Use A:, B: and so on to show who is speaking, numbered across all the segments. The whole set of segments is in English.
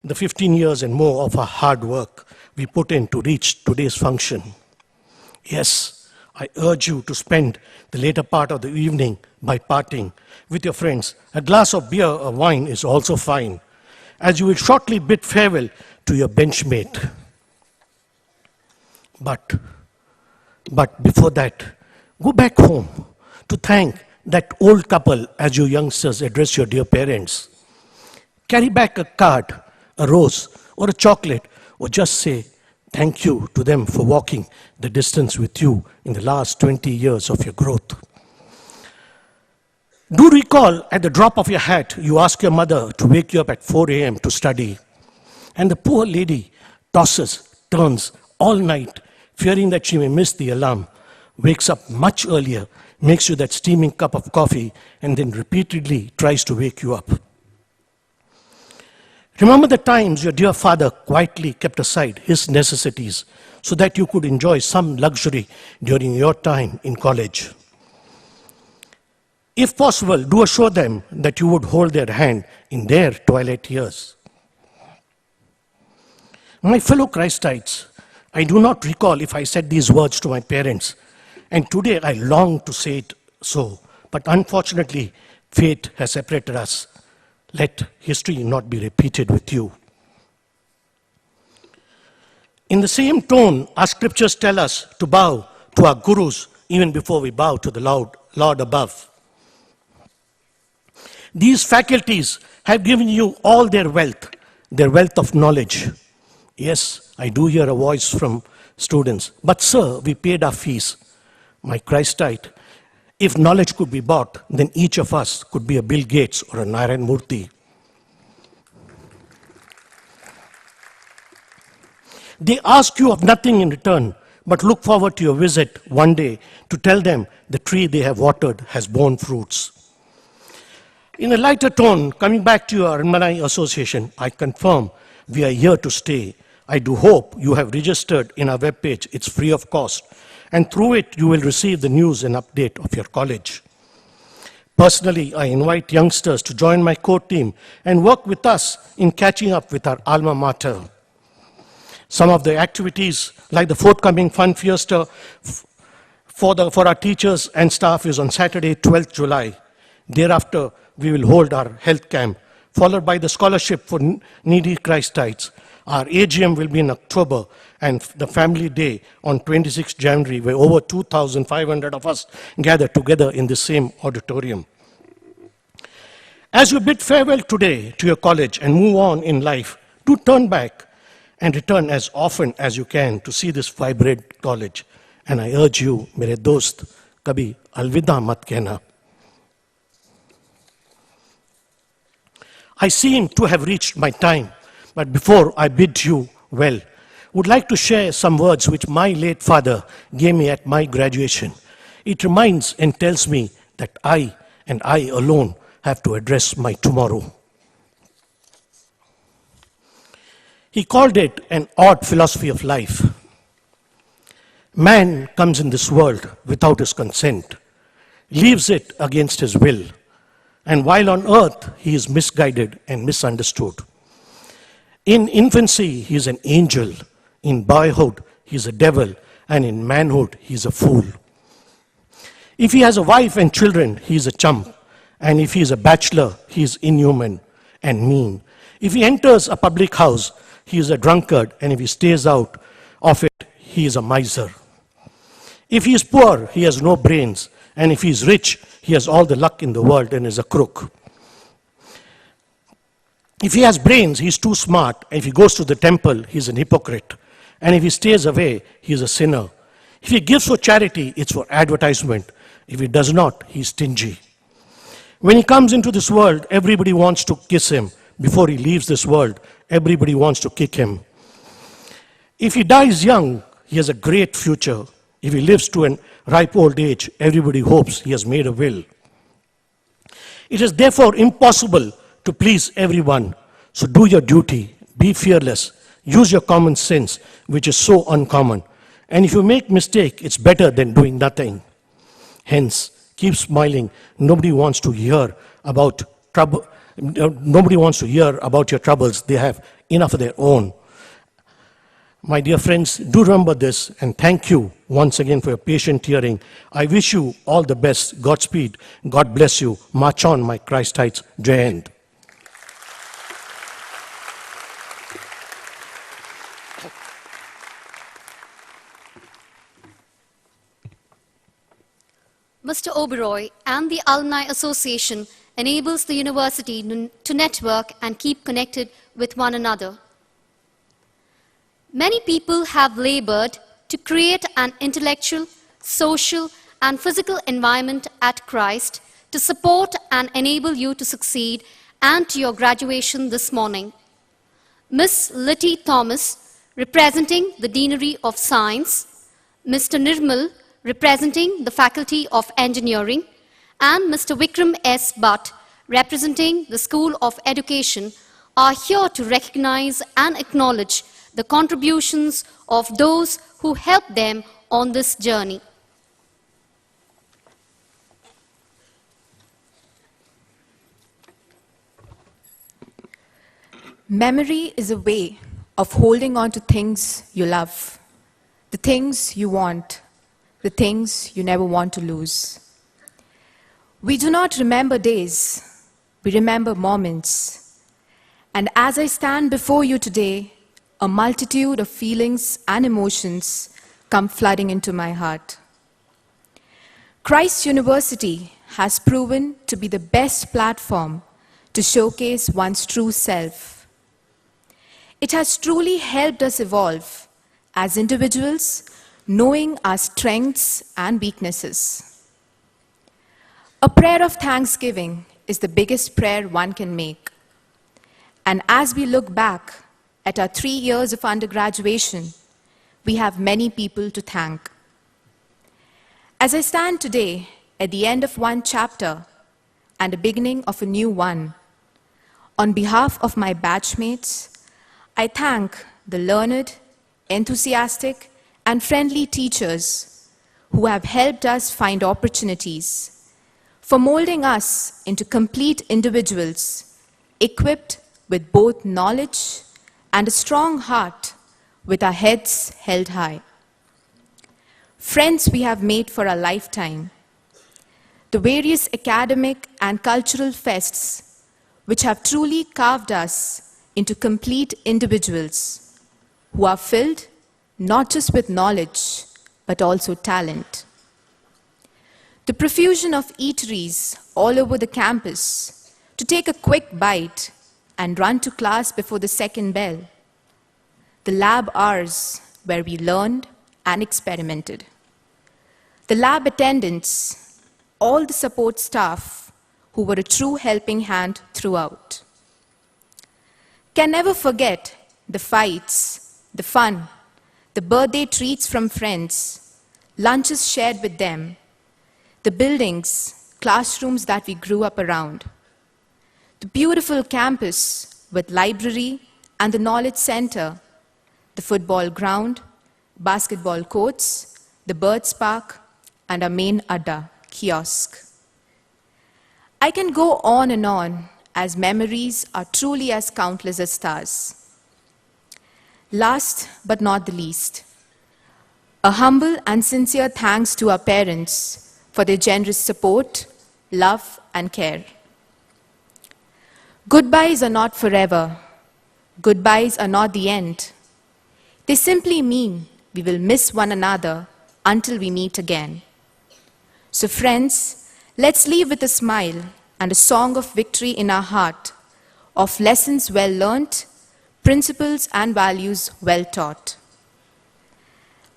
A: the 15 years and more of our hard work we put in to reach today's function. Yes, I urge you to spend the later part of the evening by partying with your friends. A glass of beer or wine is also fine, as you will shortly bid farewell to your benchmate. But before that, go back home to thank that old couple as you youngsters address your dear parents. Carry back a card, a rose, or a chocolate, or just say thank you to them for walking the distance with you in the last 20 years of your growth. Do recall at the drop of your hat, you ask your mother to wake you up at 4 a.m. to study. And the poor lady tosses, turns all night, fearing that she may miss the alarm, wakes up much earlier, makes you that steaming cup of coffee, and then repeatedly tries to wake you up. Remember the times your dear father quietly kept aside his necessities so that you could enjoy some luxury during your time in college. If possible, do assure them that you would hold their hand in their twilight years. My fellow Christites, I do not recall if I said these words to my parents, and today I long to say it so, but unfortunately, fate has separated us. Let history not be repeated with you. In the same tone, our scriptures tell us to bow to our gurus even before we bow to the Lord above. These faculties have given you all their wealth of knowledge. Yes, I do hear a voice from students, but sir, we paid our fees. My Christite, if knowledge could be bought, then each of us could be a Bill Gates or a Narayan Murthy. They ask you of nothing in return, but look forward to your visit one day to tell them the tree they have watered has borne fruits. In a lighter tone, coming back to your alumni association, I confirm we are here to stay. I do hope you have registered in our webpage. It's free of cost. And through it, you will receive the news and update of your college. Personally, I invite youngsters to join my core team and work with us in catching up with our alma mater. Some of the activities, like the forthcoming Fun Fiesta for our teachers and staff, is on Saturday, 12th July. Thereafter, we will hold our health camp, followed by the scholarship for needy Christites. Our AGM will be in October, and the family day on 26th January, where over 2,500 of us gather together in the same auditorium. As you bid farewell today to your college and move on in life, do turn back and return as often as you can to see this vibrant college. And I urge you, mere dost, kabhi alvida mat kehna. I seem to have reached my time, but before I bid you well, would like to share some words which my late father gave me at my graduation. It reminds and tells me that I and I alone have to address my tomorrow. He called it an odd philosophy of life. Man comes in this world without his consent, leaves it against his will, and while on earth he is misguided and misunderstood. In infancy, he is an angel. In boyhood, he is a devil. And in manhood, he is a fool. If he has a wife and children, he is a chump. And if he is a bachelor, he is inhuman and mean. If he enters a public house, he is a drunkard. And if he stays out of it, he is a miser. If he is poor, he has no brains. And if he is rich, he has all the luck in the world and is a crook. If he has brains, he's too smart. And if he goes to the temple, he's an hypocrite. And if he stays away, he's a sinner. If he gives for charity, it's for advertisement. If he does not, he's stingy. When he comes into this world, everybody wants to kiss him. Before he leaves this world, everybody wants to kick him. If he dies young, he has a great future. If he lives to a ripe old age, everybody hopes he has made a will. It is therefore impossible to please everyone. So do your duty, be fearless, use your common sense, which is so uncommon. And if you make mistake, it's better than doing nothing. Hence, keep smiling. Nobody wants to hear about Nobody wants to hear about your troubles. They have enough of their own. My dear friends, do remember this, and thank you once again for your patient hearing. I wish you all the best. Godspeed. God bless you. March on, my Christites. Jai Hind.
B: Mr. Oberoi and the Alumni Association enables the university to network and keep connected with one another. Many people have labored to create an intellectual, social, and physical environment at Christ to support and enable you to succeed and to your graduation this morning. Miss Litty Thomas, representing the Deanery of Science, Mr. Nirmal, representing the Faculty of Engineering, and Mr. Vikram S. Bhatt, representing the School of Education, are here to recognize and acknowledge the contributions of those who helped them on this journey.
C: Memory is a way of holding on to things you love, the things you want, the things you never want to lose. We do not remember days, we remember moments. And as I stand before you today, a multitude of feelings and emotions come flooding into my heart. Christ University has proven to be the best platform to showcase one's true self. It has truly helped us evolve as individuals, knowing our strengths and weaknesses. A prayer of thanksgiving is the biggest prayer one can make. And as we look back at our 3 years of undergraduation, we have many people to thank. As I stand today at the end of one chapter and the beginning of a new one, on behalf of my batchmates, I thank the learned, enthusiastic, and friendly teachers who have helped us find opportunities, for molding us into complete individuals, equipped with both knowledge and a strong heart, with our heads held high. Friends we have made for a lifetime. The various academic and cultural fests which have truly carved us into complete individuals who are filled not just with knowledge, but also talent. The profusion of eateries all over the campus to take a quick bite and run to class before the second bell. The lab hours where we learned and experimented. The lab attendants, all the support staff who were a true helping hand throughout. Can never forget the fights, the fun, the birthday treats from friends, lunches shared with them, the buildings, classrooms that we grew up around, the beautiful campus with library and the knowledge center, the football ground, basketball courts, the birds park, and our main adda, kiosk. I can go on and on, as memories are truly as countless as stars. Last but not the least, a humble and sincere thanks to our parents for their generous support, love, and care. Goodbyes are not forever. Goodbyes are not the end. They simply mean we will miss one another until we meet again. So friends, let's leave with a smile and a song of victory in our heart, of lessons well learnt, principles and values well taught.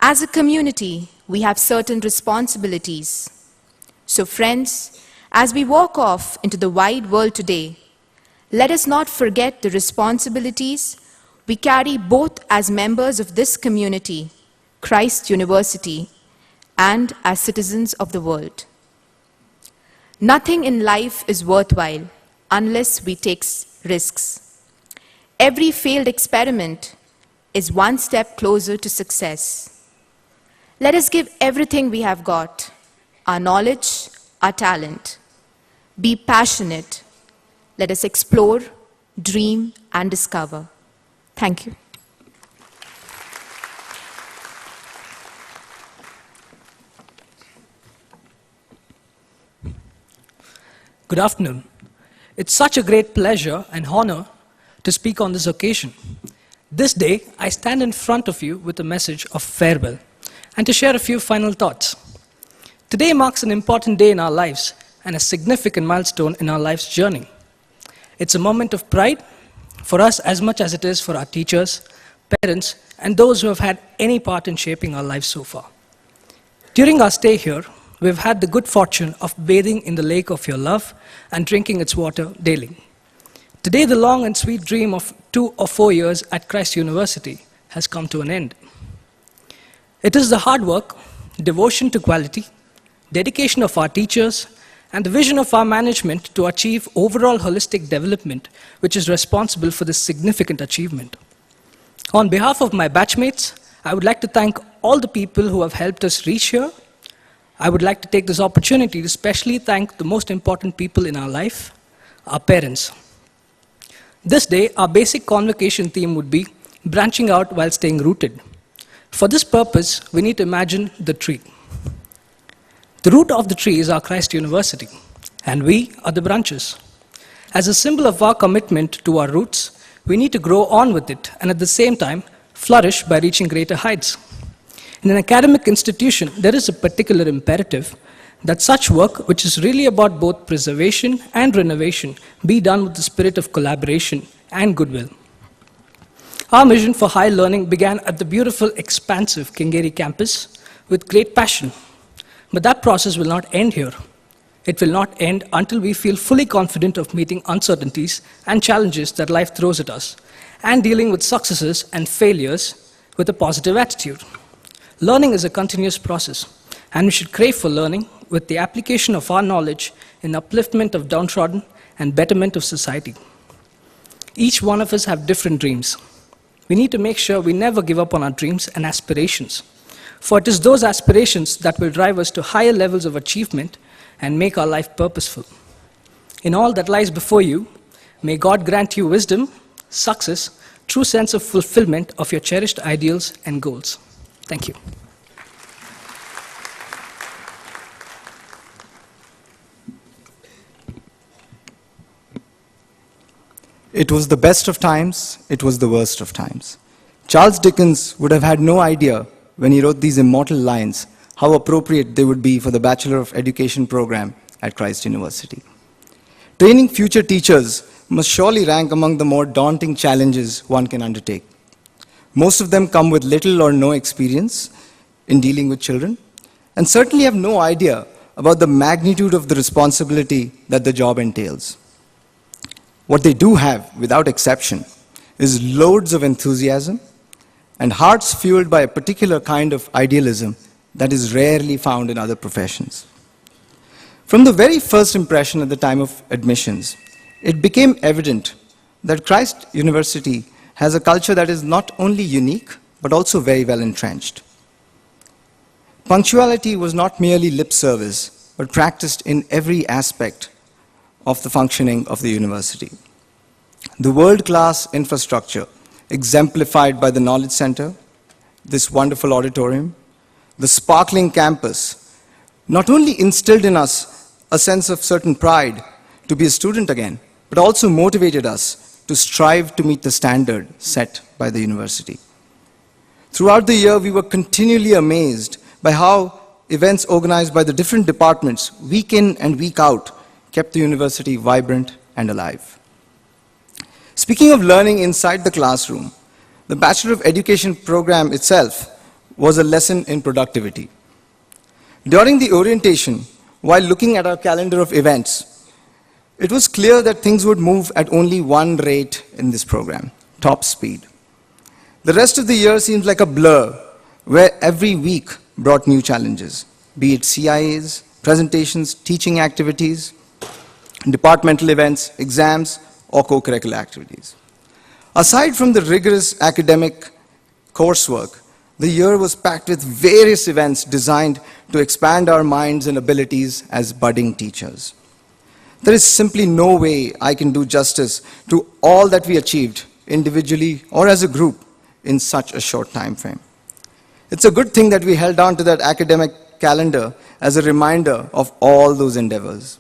C: As a community, we have certain responsibilities. So friends, as we walk off into the wide world today, let us not forget the responsibilities we carry both as members of this community, Christ University, and as citizens of the world. Nothing in life is worthwhile unless we take risks. Every failed experiment is one step closer to success. Let us give everything we have got, our knowledge, our talent. Be passionate, let us explore, dream, and discover. Thank you.
D: Good afternoon. It's such a great pleasure and honor to speak on this occasion. This day, I stand in front of you with a message of farewell and to share a few final thoughts. Today marks an important day in our lives and a significant milestone in our life's journey. It's a moment of pride for us as much as it is for our teachers, parents, and those who have had any part in shaping our lives so far. During our stay here, we've had the good fortune of bathing in the lake of your love and drinking its water daily. Today, the long and sweet dream of 2 or 4 years at Christ University has come to an end. It is the hard work, devotion to quality, dedication of our teachers, and the vision of our management to achieve overall holistic development which is responsible for this significant achievement. On behalf of my batchmates, I would like to thank all the people who have helped us reach here. I would like to take this opportunity to especially thank the most important people in our life, our parents. This day, our basic convocation theme would be branching out while staying rooted. For this purpose, we need to imagine the tree. The root of the tree is our Christ University, and we are the branches. As a symbol of our commitment to our roots, we need to grow on with it and at the same time flourish by reaching greater heights. In an academic institution, there is a particular imperative that such work, which is really about both preservation and renovation, be done with the spirit of collaboration and goodwill. Our mission for higher learning began at the beautiful, expansive Kengeri campus with great passion. But that process will not end here. It will not end until we feel fully confident of meeting uncertainties and challenges that life throws at us, and dealing with successes and failures with a positive attitude. Learning is a continuous process, and we should crave for learning with the application of our knowledge in upliftment of downtrodden and betterment of society. Each one of us have different dreams. We need to make sure we never give up on our dreams and aspirations, for it is those aspirations that will drive us to higher levels of achievement and make our life purposeful. In all that lies before you, may God grant you wisdom, success, true sense of fulfillment of your cherished ideals and goals. Thank you.
E: It was the best of times, it was the worst of times. Charles Dickens would have had no idea when he wrote these immortal lines how appropriate they would be for the Bachelor of Education program at Christ University. Training future teachers must surely rank among the more daunting challenges one can undertake. Most of them come with little or no experience in dealing with children, and certainly have no idea about the magnitude of the responsibility that the job entails. What they do have, without exception, is loads of enthusiasm and hearts fueled by a particular kind of idealism that is rarely found in other professions. From the very first impression at the time of admissions, it became evident that Christ University has a culture that is not only unique, but also very well entrenched. Punctuality was not merely lip service, but practiced in every aspect of the functioning of the university. The world-class infrastructure, exemplified by the Knowledge Center, this wonderful auditorium, the sparkling campus, not only instilled in us a sense of certain pride to be a student again, but also motivated us to strive to meet the standard set by the university. Throughout the year, we were continually amazed by how events organized by the different departments, week in and week out, kept the university vibrant and alive. Speaking of learning inside the classroom, the Bachelor of Education program itself was a lesson in productivity. During the orientation, while looking at our calendar of events, it was clear that things would move at only one rate in this program, top speed. The rest of the year seems like a blur, where every week brought new challenges, be it CIAs, presentations, teaching activities, departmental events, exams, or co-curricular activities. Aside from the rigorous academic coursework, the year was packed with various events designed to expand our minds and abilities as budding teachers. There is simply no way I can do justice to all that we achieved, individually or as a group, in such a short time frame. It's a good thing that we held on to that academic calendar as a reminder of all those endeavors.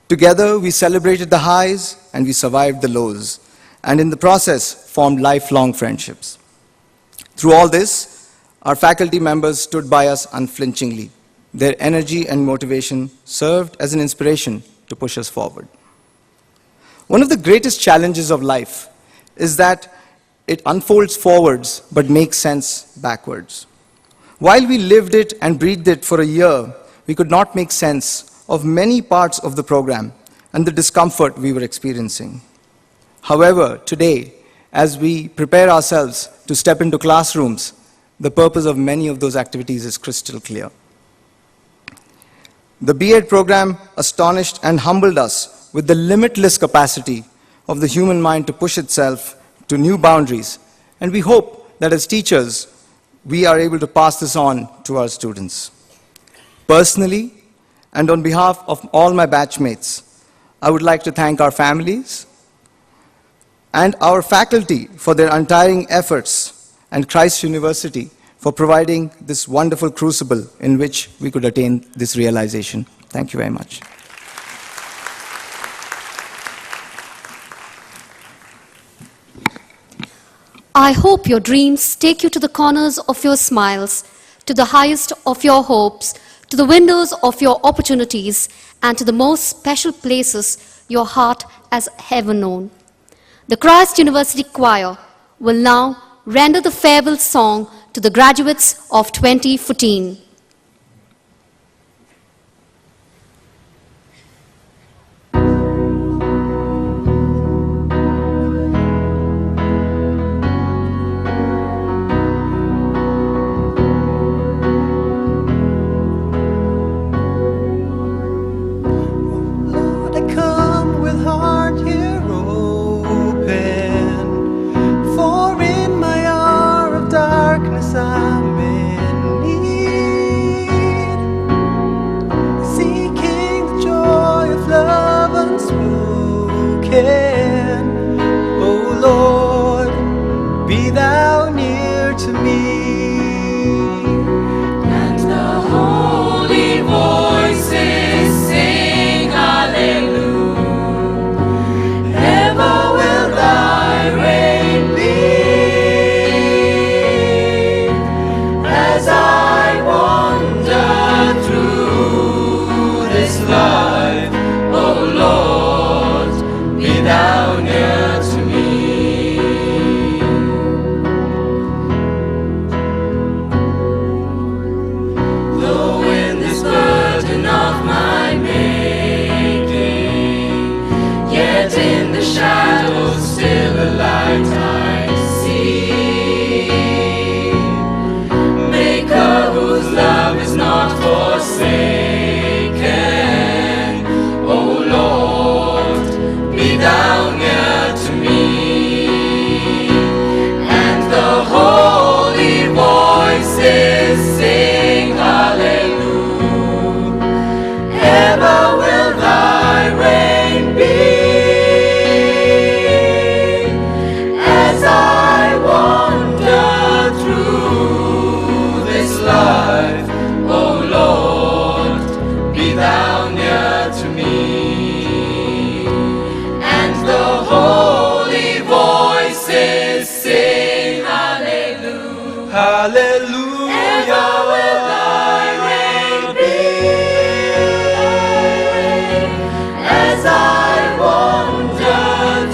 E: Together, we celebrated the highs and we survived the lows, and in the process, formed lifelong friendships. Through all this, our faculty members stood by us unflinchingly. Their energy and motivation served as an inspiration to push us forward. One of the greatest challenges of life is that it unfolds forwards but makes sense backwards. While we lived it and breathed it for a year, we could not make sense of many parts of the program and the discomfort we were experiencing. However, today, as we prepare ourselves to step into classrooms, the purpose of many of those activities is crystal clear. The B.Ed program astonished and humbled us with the limitless capacity of the human mind to push itself to new boundaries, and we hope that as teachers, we are able to pass this on to our students. Personally, and on behalf of all my batchmates, I would like to thank our families and our faculty for their untiring efforts, and Christ University for providing this wonderful crucible in which we could attain this realization. Thank you very much.
B: I hope your dreams take you to the corners of your smiles, to the highest of your hopes, to the windows of your opportunities, and to the most special places your heart has ever known. The Christ University Choir will now render the farewell song to the graduates of 2014.
F: Lord, I come with heart here open, for in my hour of darkness I'm in need, seeking the joy of love unspoken. Oh Lord, be thou near to me.
G: And the holy voices sing hallelujah. Ever will thy reign be. As I wander through this life, O Lord, be thou near to me. Though in this burden of my making, yet in the shadows still a light I see. Maker whose love is not forsaken, O Lord, be thou near to me. And the holy voices sing hallelujah. Ever will thy reign be. As I wander through this life, O Lord, be thou near to me. And the holy voices sing hallelujah.
F: Hallelujah.
G: Ever will thy reign be. As I wander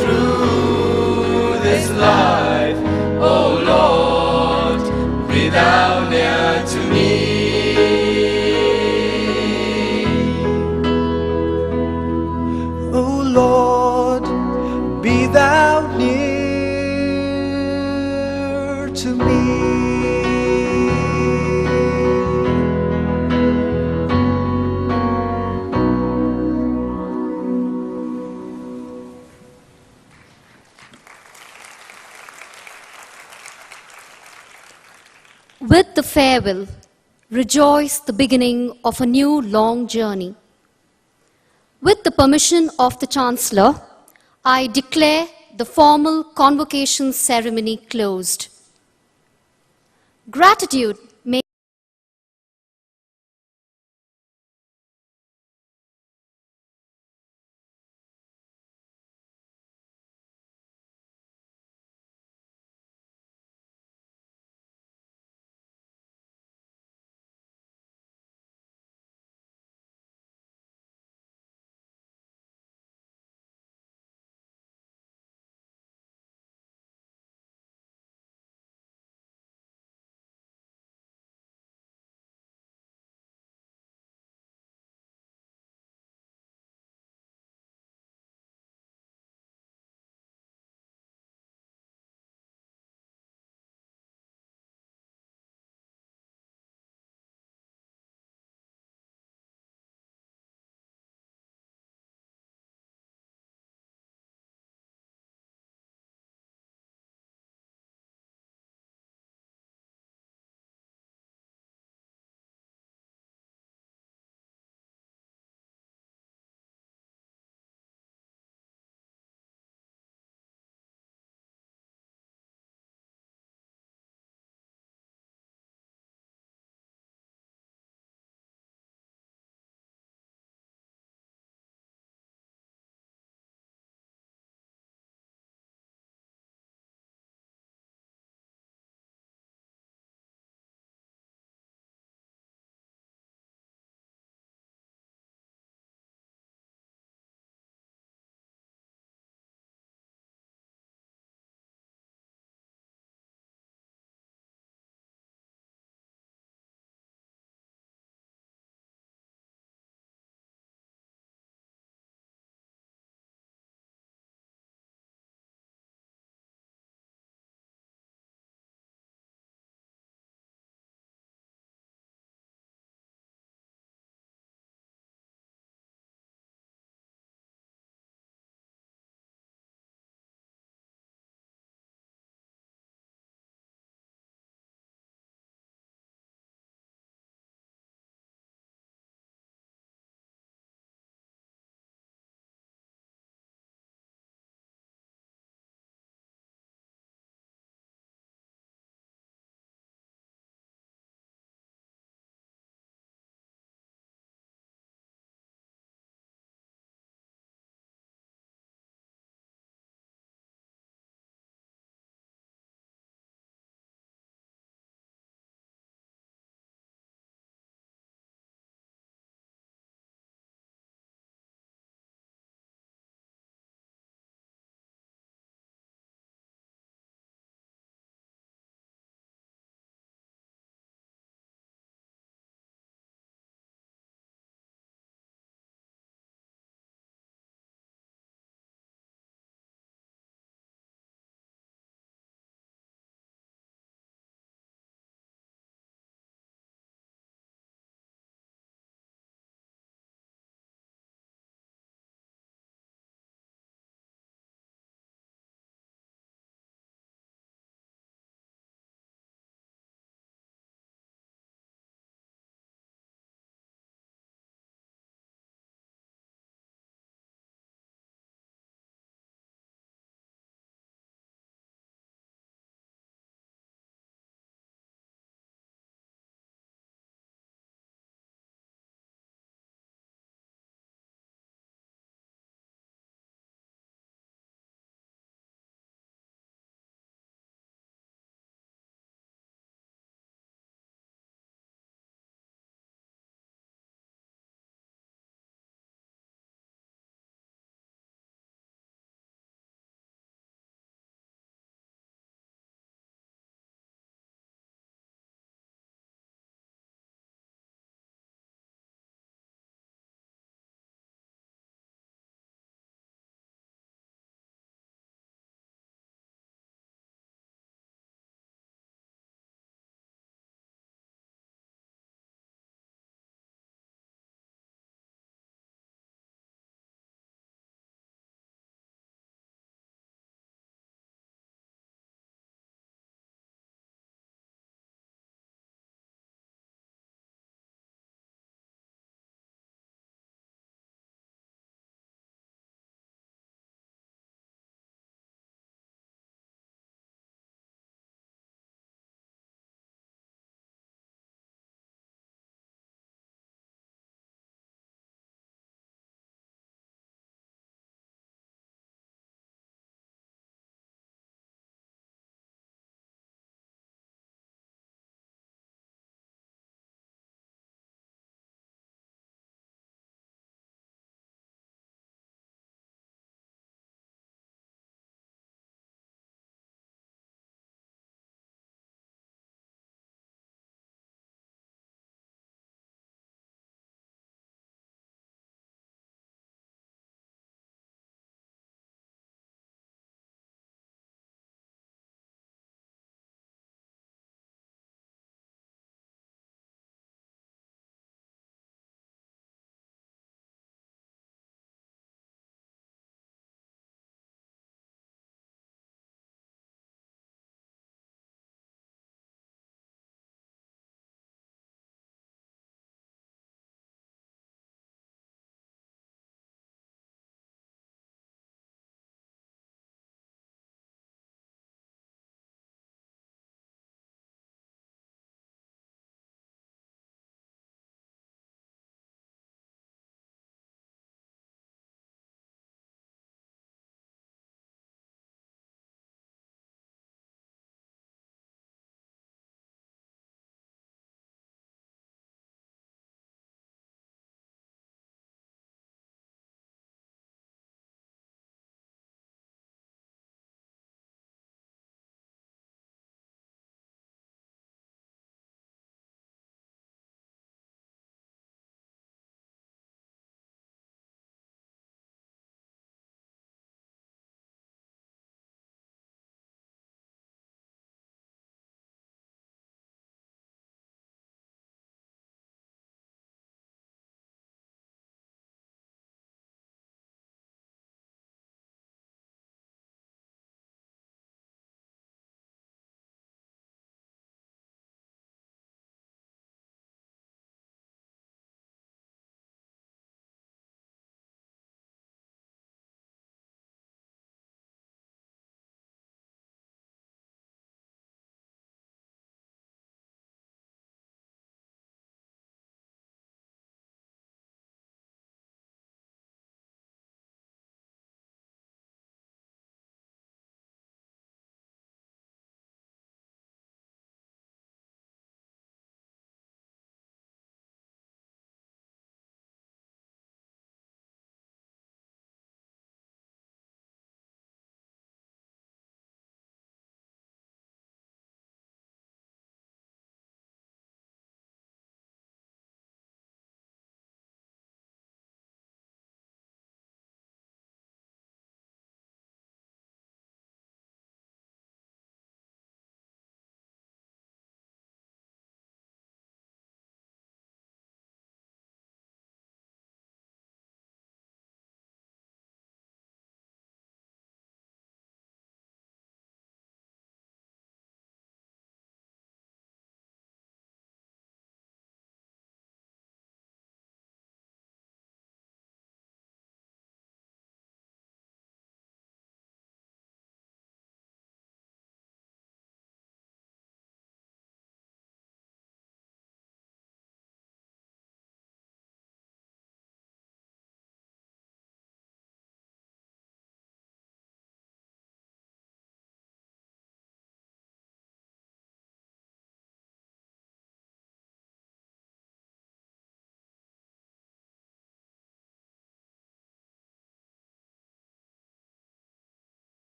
G: through this life, O Lord, be thou near to me.
F: O Lord, be thou near to me.
B: With the farewell, rejoice the beginning of a new long journey. With the permission of the Chancellor, I declare the formal convocation ceremony closed. Gratitude